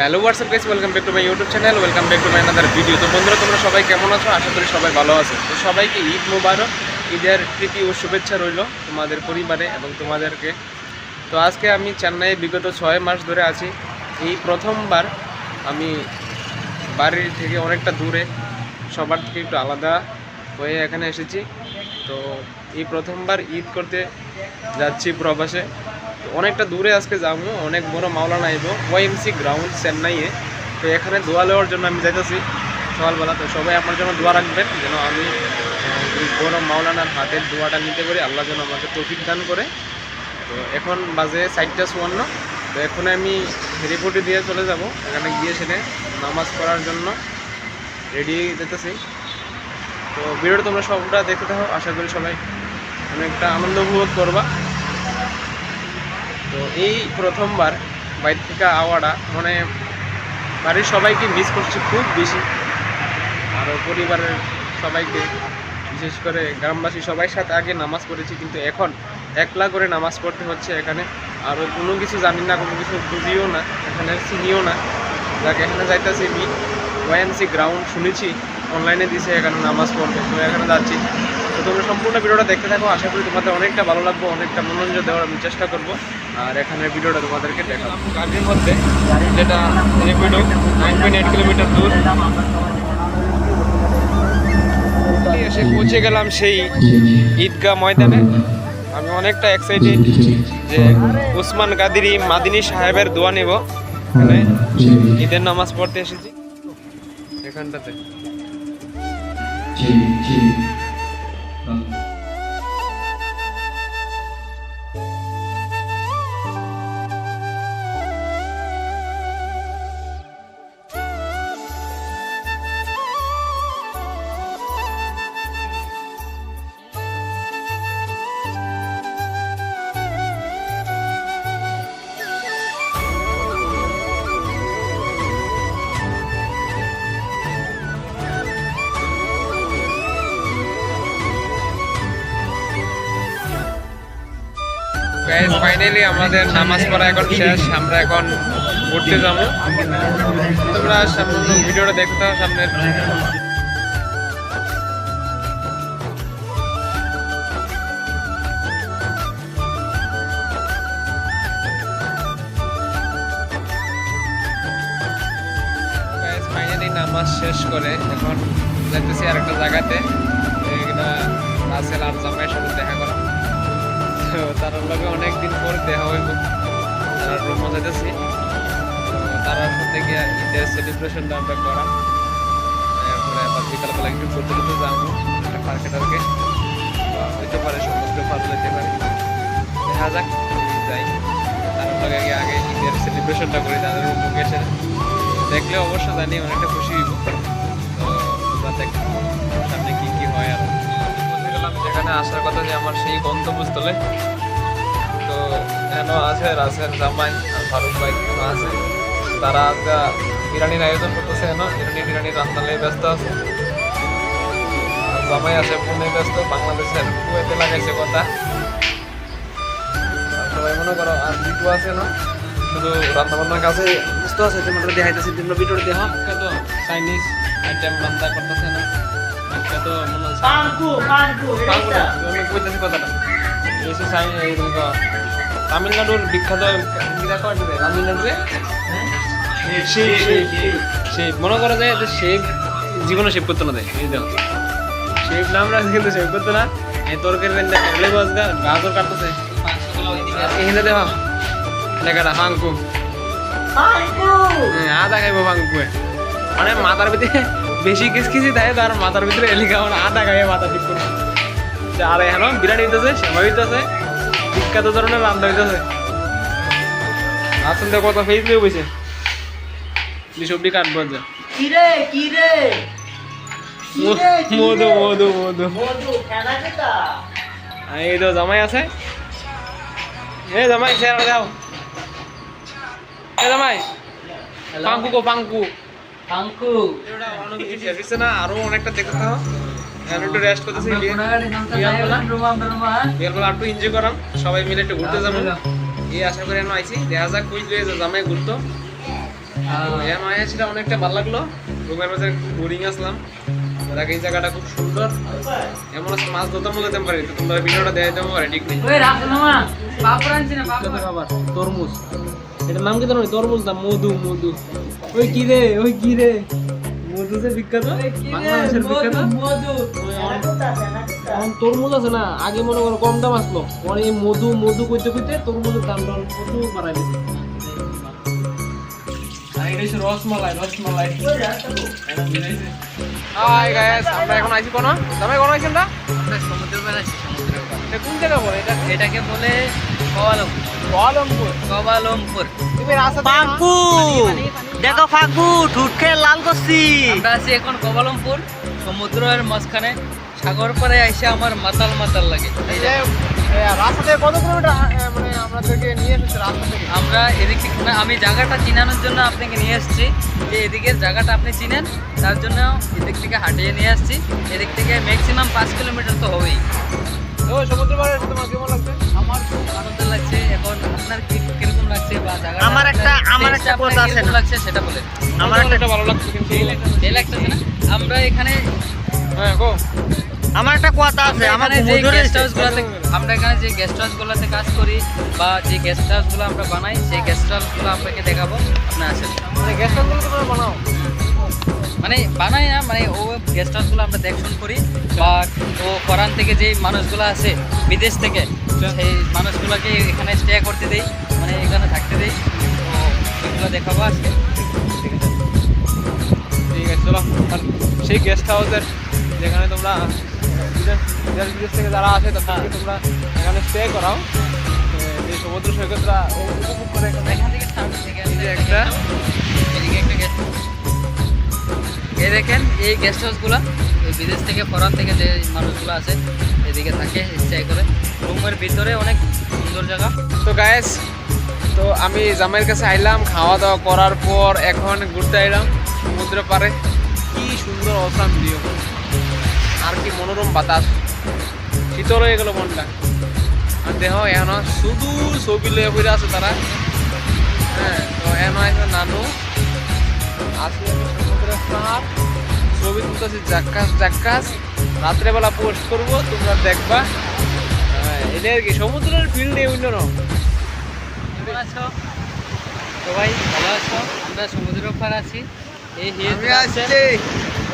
Hello WhatsApp guys, welcome back to my YouTube channel, welcome back to my another video. তো বন্ধুরা, তোমরা সবাই কেমন আছো? আশা করি সবাই ভালো আছো। তো সবাইকে ঈদ মোবারক, ঈদের প্রীতি ও শুভেচ্ছা রইল তোমাদের পরিবারে এবং তোমাদেরকে। তো আজকে আমি চেন্নাইয়ে বিগত 6 মাস ধরে আছি। এই প্রথমবার আমি বাড়ির থেকে অনেকটা দূরে, সবার থেকে একটু আলাদা হয়ে এখানে এসেছি। তো এই প্রথমবার ঈদ করতে যাচ্ছি প্রবাসে। তো অনেকটা দূরে আজকে যাবো, অনেক বড় মাওলানা আইব ওয়াইএমসি গ্রাউন্ড চেন্নাইয়ে। তো এখানে দোয়া নেওয়ার জন্য আমি যাইতেছি সকালবেলা। তো সবাই আমার জন্য দোয়া রাখবেন যেন আমি এই বড় মাওলানার হাতের দোয়াটা নিতে পারি, আল্লাহ যেন আমাকে তৌফিক দান করে। তো এখন বাজে 4:54। তো এখন আমি রিপোর্টে দিয়ে চলে যাব, এখানে গিয়ে সেটা নামাজ পড়ার জন্য রেডি যেতেছি। তো ভিডিওটা তোমরা সবটা দেখতে থাকো, আশা করি সবাই অনেকটা আনন্দ উপভোগ করবা। তো এই প্রথমবার বাইরে থেকে আওয়াটা মানে বাড়ির সবাইকে মিস করছি খুব বেশি, আরও পরিবারের সবাইকে, বিশেষ করে গ্রামবাসী সবাই সাথে আগে নামাজ পড়েছি, কিন্তু এখন একলা করে নামাজ পড়তে হচ্ছে এখানে। আরও কোনো কিছু জানি না, কোনো কিছু বুঝিও না, এখানে চিনিও না। যাকে এখানে যাইতেছি আমি ওয়াইএমসি গ্রাউন্ড, শুনেছি অনলাইনে দিছে এখানে নামাজ পড়বে, তো এখানে যাচ্ছি। তো তোমরা সম্পূর্ণ ভিডিওটা দেখতে থাকো, আশা করি তোমাদের অনেকটা ভালো লাগবে, অনেকটা মনোরঞ্জন দেওয়ার আমি চেষ্টা করবো। আর এখানের ভিডিওটা তোমাদেরকে দেখাবো গাড়ির মধ্যে, যেটা রেপিডো 9.8 কিলোমিটার দূর। এসে পৌঁছে গেলাম সেই ঈদগাহ ময়দানে। আমি অনেকটা এক্সাইটেড যে উসমান কাদিরি মাদিনী সাহেবের দোয়া নেব। এখানে ঈদের নামাজ পড়তে এসেছি এখানটাতে। গাইস, ফাইনালি আমাদের নামাজ পড়া এখন শেষ, আমরা এখন ঘুরতে যাবো। তোমরা সামনে ভিডিওটা দেখতে হবে সামনে। গাইস, ফাইনালি নামাজ শেষ করে এখন যাইতেছি আরেকটা জায়গাতে, রাসেল আর জামাইয়ের সাথে দেখা করা। তো তার লগে অনেকদিন পর দেখা হইব, তারা রুমে যাইতেছি। তো তার সাথে গিয়ে ঈদের সেলিব্রেশনটা আমরা করাম। এরপরে আবার বিকালবেলা একটু ঘুরতে ঘুরতে যাবো একটা পার্কে টার্কে, বা হইতে পারে সমুদ্র পার যেতে পারে, দেখা যাক যাই। তার লগে গিয়ে আগে ঈদের সেলিব্রেশনটা করি তাদের রুমে এসে। দেখলে অবশ্য জানি অনেকটা খুশি হইব। তো তোমরা দেখ সামনে কি কি হয়। আর যেখানে আসার কথা যে আমার সেই গন্তব্যস্থলে, তো এখনো আছে রাসেল, জামাই আর ফারুক ভাই এখনো আছে। তারা আজকে বিরিয়ানির আয়োজন করতেছে, এখনো বিরিয়ানি রান্নালে ব্যস্ত আছে। আর জামাই আছে পুনে ব্যস্ত, বাংলাদেশের কুয়েতে লাগাইছে কথা। সবাই মনে করো আর বিটু আছে না, শুধু রান্না বান্নার কাছে ব্যস্ত আছে। তোমরা দেখাইতেছি, তোমরা ভিডিওটা দেখো। তো চাইনিজ আইটেম রান্না করতেছে না, তো তামিলনাড়ুর বিখ্যাত তামিলনাড়ুরে শেভ মনে করা যায় যে শেভ জীবনে শেভ করতে না দেয়। এই দেখো শেভ নামরা কিন্তু শেভ করতো না। এই তরকারি গাজর কাটতেছে এখানে দেখো লেখাটা ফাঙ্কু, আদা খাইবো ফাঙ্কু। মানে মাথার ভিতরে বেশি কিসকিসি দেয়, তার মাথার ভিতরে এলিকা মানে আদা খাইয়ে মাথা ঠিক করে। আর এখন বিরিয়ানি হইতেছে, সেবা হইতেছে, বিখ্যাত ধরনের রান্না হইতেছে। আসলে কত ফেস দিয়ে বসে সবজি কাটবো যা মধু মধু মধু। এই তো জামাই আছে, এ জামাই চেহারা দাও, এ জামাই পাঙ্কু গো পাঙ্কু পাঙ্কু। না আরো অনেকটা দেখতে থাকো, একটু রেস্ট করতেছি, বিকালবেলা একটু এনজয় করাম, সবাই মিলে একটু ঘুরতে যাবো এই আশা করে আইছি। দেখা যাক কই লয়ে জামাই ঘুরতো। এর মায়া ছিল অনেকটা ভালো লাগলো। রুমের মাঝে বোরিং আসলাম, দেখ এই জায়গাটা খুব সুন্দর। এমন আছে মাছ ধরতে মতো যেতে পারি, তো তোমরা ভিডিওটা দেখাই দেবো পারে ঠিক নেই। খাবার তরমুজ, এটার নাম কি জানো? তরমুজ না, মধু। মধু ওই কি রে, ওই কি রে, মধু যে বিখ্যাত, বাংলাদেশের বিখ্যাত মধু। তরমুজ আছে না, আগে মনে করো কম দাম আসলো, পরে এই মধু মধু কইতে কইতে তরমুজের দাম প্রচুর বাড়াই দিচ্ছে। রসমালাই রসমালাই। হাই গাইস, আমরা এখন আইছি কোন জামাই, কোন আইছি আমরা? আমরা সমুদ্রের পাড়ে আছি। সমুদ্রের পাড়ে এটা কোন জায়গা বলে এটা? এটাকে বলে কোয়ালালামপুর। কোয়ালালামপুর। কোয়ালালামপুর। তুমি রাস্তা পাঙ্কু দেখো, পাঙ্কু ঠুট খেয়ে লাল করছি। আমরা আছি এখন কোয়ালালামপুর, সমুদ্রের মাঝখানে, সাগর পাড়ে আইসে আমার মাতাল মাতাল লাগে। এই যে রাস্তা থেকে কত কিলোমিটার মানে আমাদেরকে নিয়ে এসেছে রাস্তা থেকে? আমরা এদিক থেকে না, আমি জায়গাটা চিনানোর জন্য আপনাকে নিয়ে এসেছি, যে এদিকের জায়গাটা আপনি চিনেন, তার জন্য এদিক থেকে হাঁটিয়ে নিয়ে আসছি। এদিক থেকে ম্যাক্সিমাম 5 কিলোমিটার তো হবেই। তো সমুদ্র পাড়ে তোমার কেমন লাগছে? আমার খুব আনন্দ লাগছে। এখন আপনার কিরকম লাগছে বা জায়গাটা আমার একটা কথা আছে না, লাগছে সেটা বলেন। আমার একটা ভালো লাগছে কিন্তু এই লাগতেছে না। আমরা এখানে হ্যাঁ গো, আমার একটা কথা আছে। আমার যে গেস্ট হাউসগুলোতে, আমরা এখানে যে গেস্ট হাউসগুলোতে কাজ করি বা যে গেস্ট হাউসগুলো আমরা বানাই, সেই গেস্ট হাউসগুলো আপনাকে দেখাবো, আপনি আসেন। মানে গেস্ট হাউসগুলো তোমরা বানাও? মানে বানাই না, মানে ও গেস্ট হাউসগুলো আমরা দেখশন করি, বা ও ফরেন থেকে যেই মানুষগুলো আসে বিদেশ থেকে, সেই মানুষগুলোকে এখানে স্টে করতে দেই, মানে এখানে থাকতে দেই। তো এগুলো দেখাবো আজকে। ঠিক আছে, ঠিক আছে চলো। আর সেই গেস্ট হাউসের যেখানে তোমরা বিদেশ থেকে যারা আসে তাদেরকে তোমরা এখানে স্টে করাও, এই সমুদ্র সৈকতটা উপভোগ করে এখান থেকে স্টার্ট থেকে এই যে একটা এদিকে একটা গেস্ট, এই দেখেন এই গেস্ট হাউসগুলো এই বিদেশ থেকে ফরেন থেকে যে মানুষগুলো আছে এদিকে থাকে, স্টে করে। রুমের ভিতরে অনেক সুন্দর জায়গা। তো গায়েস, তো আমি জামাইয়ের কাছে আইলাম, খাওয়া দাওয়া করার পর এখন ঘুরতে আইলাম সমুদ্র পাড়ে। কি সুন্দর অসাম ভিউ, আর কি মনোরম বাতাস, শীতল হয়ে গেল মনটা। আর দেহ এখন শুধু ছবি লয়ে ফিরে আছে তারা। হ্যাঁ, তো এখন আছে নানু, আসি আমি সমুদ্রের পাড়, ছবি তুলতেছি জাক্কাস জাক্কাস, রাত্রেবেলা পোস্ট করবো, তোমরা দেখবা। এটা আর কি সমুদ্রের ফিল্ড নেই অন্য। কেমন আছো সবাই? ভালো আছো? আমরা সমুদ্র পাড়ে আছি। এই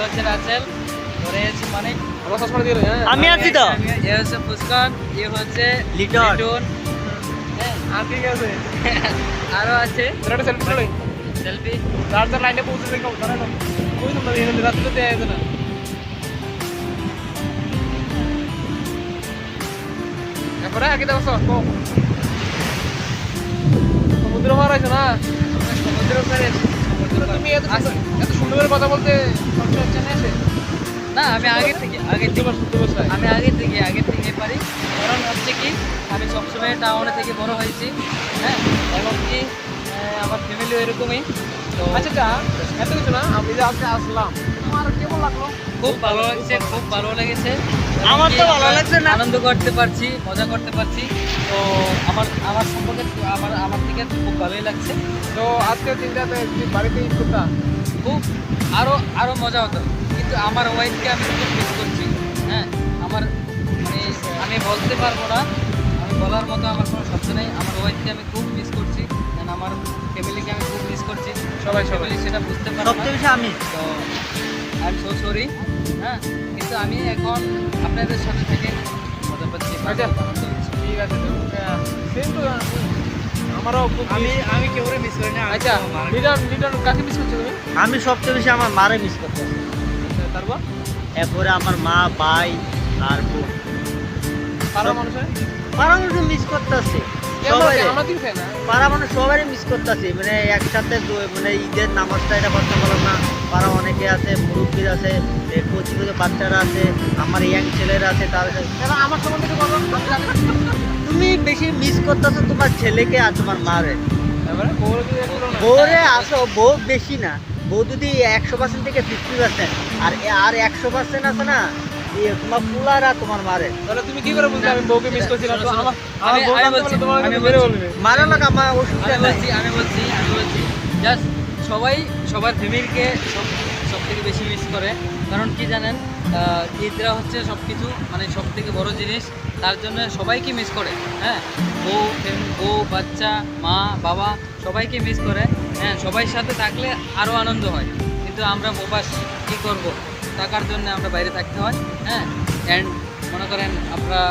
হচ্ছে রাসেল, পরে আছে মানিক, আমার চশমা দিয়ে হ্যাঁ আমি আছি তো। এ হচ্ছে ফুসকান, এ হচ্ছে লিটন। হ্যাঁ, আর ঠিক আছে, আরো আছে একটা সেলফি তুলে সেলফি। যার যার লাইনে পৌঁছে দেখো তারা কই তোমরা এখানে রাত্রে দেয়া আছে না। এরপরে আগে দেখো সমুদ্র পার আছে না, সমুদ্র পাড়ে তুমি এত সুন্দর কথা বলতে সমস্যা হচ্ছে না? না, আমি আগে থেকে পারি। কারণ হচ্ছে কি, আমি সবসময় টাউনে থেকে বড় হয়েছি, হ্যাঁ, এবং কি আমার ফ্যামিলিও এরকমই। তো আচ্ছা এত কিছু না, আমি যে আজকে আসলাম, তোমার কেমন লাগলো? খুব ভালো লাগছে, খুব ভালো লেগেছে। আমার তো এবং কি ভালো লাগছে না। আনন্দ করতে পারছি, মজা করতে পারছি। তো আমার সম্পর্কে আমার থেকে খুব ভালোই লাগছে। তো আজকের দিনটাতে বাড়িতে ঈদ করতাম, খুব আরো মজা হতো, কিন্তু আমার ওয়াইফকে আমি খুব মিস করছি। হ্যাঁ, আমার মানে আমি বলতে পারবো না, আমি বলার মতো আমার কোনো শব্দ নেই। আমার ওয়াইফকে আমি খুব মিস করছি, আমার ফ্যামিলিকে আমি খুব মিস করছি। সবাই ফ্যামিলি সেটা বুঝতে পারবো না। সবচেয়ে বেশি আমি। তো আই এম সো সরি। হ্যাঁ, কিন্তু আমি এখন আপনাদের সাথে থেকে মজা পাচ্ছি। আচ্ছা। আনন্দ হচ্ছে। ঠিক আছে, সেম তো আমারও খুব আমি কেউ মিস করি না। আচ্ছা, লিটন কাকে মিস করছো তুমি? আমি সবচেয়ে বেশি আমার মারে মিস করতেছি, তারপর এরপরে আমার মা, ভাই আর বোন। পাড়ার মানুষের পাড়া মানুষ মিস করতেছে, সবাই আমরা দিন না পাড়া মানুষ সবারই মিস করতেছি। মানে একসাথে মানে ঈদের নামাজটা এটা করতে পারলাম না। পাড়া অনেকে আছে, মুরব্বীর আছে, কচি কচি বাচ্চারা আছে, আমার ইয়াং ছেলেরা আছে, তার আমার সম্বন্ধে একটু বলো। তুমি বেশি মিস করতেছো তোমার ছেলেকে আর তোমার মারে। এবারে বউরে আসো, বউ বেশি না, বউ যদি 100% থেকে 50%, আর 100% আছে না তোমার পুলার আর তোমার মারে। তাহলে তুমি কি করে বুঝলে আমি বউকে মিস করছিলাম? তো আমার আমি বউ বলছি, তোমার আমি মেরে বলছি। বলবে। মারা লাগা আমার ওষুধ আমি বলছি জাস্ট সবাই সবার ফ্যামিলিকে সব থেকে বেশি মিস করে। কারণ কি জানেন, ঈদরা হচ্ছে সব কিছু, মানে সব থেকে বড় জিনিস, তার জন্য সবাইকে মিস করে। হ্যাঁ, বউ বাচ্চা মা বাবা সবাইকে মিস করে। হ্যাঁ, সবাই সাথে থাকলে আরও আনন্দ হয়, কিন্তু আমরা প্রবাস কী করব, টাকার জন্য আমরা বাইরে থাকতে হয়। হ্যাঁ, অ্যান্ড মনে করেন আমরা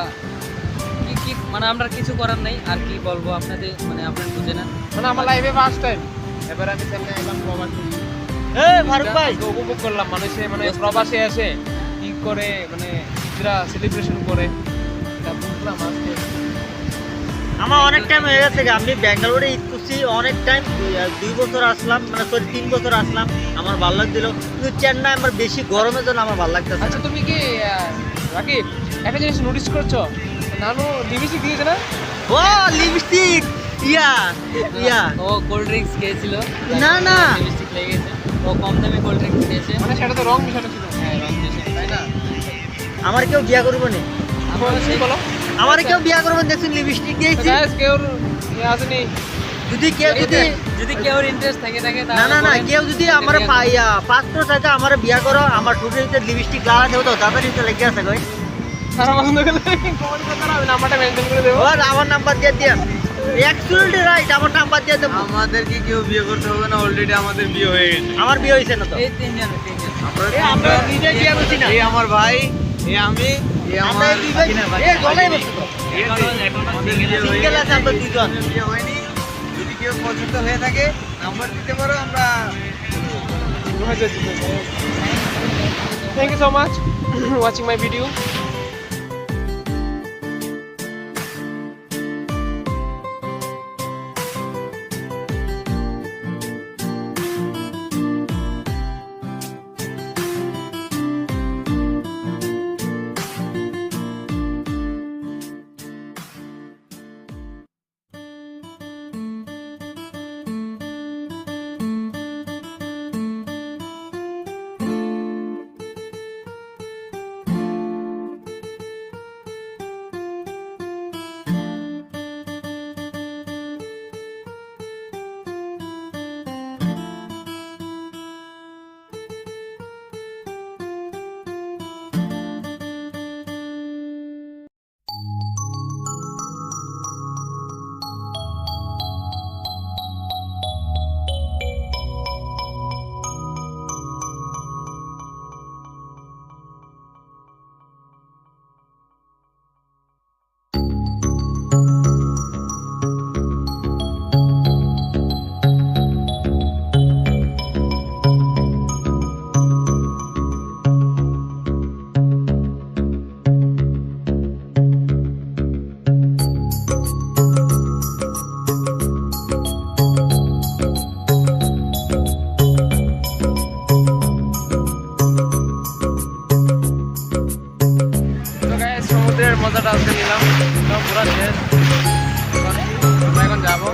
কি মানে আমরা কিছু করার নেই। আর কি বলবো আপনাদের, মানে আপনারা বুঝে নেন। মানে আমার লাইফে ফার্স্ট টাইম এবার আমি সামনে এলাম প্রবাসী। ফারুক ভাই আজকে উপভোগ করলাম মানুষে মানে প্রবাসে এসে কি করে মানে ঈদরা সেলিব্রেশন করে, এটা বুঝলাম আজকে। আমার অনেক টাইম হয়ে গেছে, আমি ব্যাঙ্গালোরে ঈদ করছি অনেক টাইম, 2 বছর আসলাম, মানে সরি 3 বছর আসলাম, আমার ভালো লাগছিল। কিন্তু চেন্নাই আমার বেশি গরমের জন্য আমার ভালো লাগতেছে। আচ্ছা তুমি কি রাকিব একটা জিনিস নোটিস করছো, নানু লিপস্টিক দিয়েছে না? ও লিপস্টিক, ইয়া ও কোল্ড ড্রিঙ্কস খেয়েছিল, না না লিপস্টিক লেগে গেছে। ও কম দামি কোল্ড ড্রিঙ্কস খেয়েছে, মানে সেটা তো রং মিশানো ছিল। হ্যাঁ রং মিশিয়ে, তাই না? আমার কেউ বিয়া করবো না, আমরা সেই বলো আমার কেউ বিয়া করবো দেখছেন লিপস্টিক দিয়েছি। গাইস কেউ আসেনি, যদি কেউ যদি কেউ ইন্টারেস্ট থাকে না না না কেউ যদি আমার পাত্র থাকে আমার বিয়া করো, আমার ঠোঁটের ভিতরে লিপস্টিক লাগা দেবো তো তাড়াতাড়ি তো লেগে আছে কই। সারা পছন্দ করলে কমেন্ট করতে না, আমি নাম্বারটা মেনশন করে দেবো। ওর আমার নাম্বার দিয়ে দিন, অ্যাকচুয়ালি রাইট, আমার নাম্বার দিয়ে দেবো। আমাদের কি কেউ বিয়ে করতে হবে না? অলরেডি আমাদের বিয়ে হয়ে গেছে। আমার বিয়ে হয়েছে না তো, এই তিনজন আমরা নিজে বিয়ে করছি না, এই আমার ভাই, এই আমি, এই আমরা আমার দুই ভাই গলাই বসে তো আমাদের বিয়ে হয়ে সিঙ্গেল আছে আমরা দুইজন। গেছে, বিয়ে হয়নি। যদি কেউ পছন্দ হয়ে থাকে নাম্বার দিতে পারো, আমরা Thank you so much watching my video. সমুদ্রের মজাটা আজকে নিলাম, পুরো শেষ। আমরা এখন যাবো।